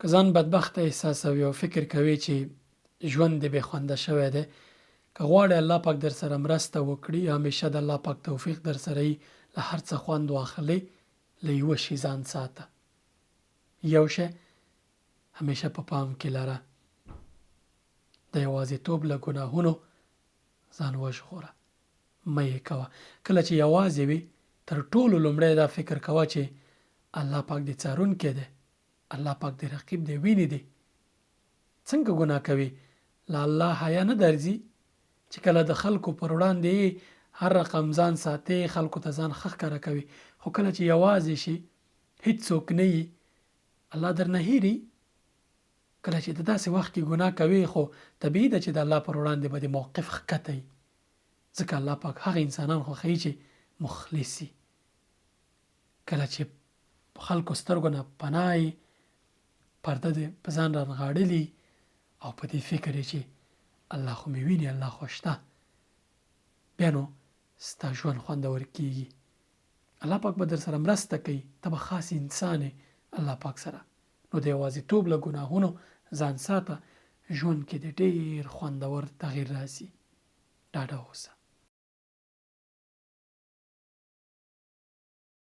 که ځان بدبخته احساسوي او فکر کوي چې ژوند دې بې خونده شوی دی، که غواړې الله پاک در سره مرسته وکړي، همیشه د الله پاک توفیق در سره وي، له هر څه خوند واخلې، له یوه شي ځان ساته. یو شی همیشه په پام کې لره، د یوازیتوب له ګناهونو ځان وژغوره، مه یې کوه. کله چې یوازې وي، تر ټولو لومړی دا فکر کوه چې الله پاک دې څارونکی دی، الله پاک دې رقیب دی، ویني دی. څنګه ګناه کوي؟ له الله حیا نه درځي چې کله د خلکو پر وړاندې هر رقم ځان ساتي، خلکو ته ځان ښه ښکاره کوي، خو کله چې یوازې شي، هیڅوک نه وي، الله درنه هېري. کله چې د داسې وخت کې ګناه کوي، خو طبیعي ده چې د الله پر وړاندې به د موقف ښکته وي، ځکه الله پاک هغه انسانان خوښوي چې مخلص وي. کله چې خلکو سترګو نه پناه یې، پرده دې په ځان رانغاړلي او په دې فکر یې چې الله خو مې ویني، الله خو شته، بیا نو ستا ژوند خوندور کېږي. الله پاک به در سره مرسته کوي، ته به خاص انسان یې الله پاک سره. نو د یوازیتوب له ګناهونو ځان ساته، ژوند کې د ډېر خوندور تغییر راځي. ډاډه اوسه.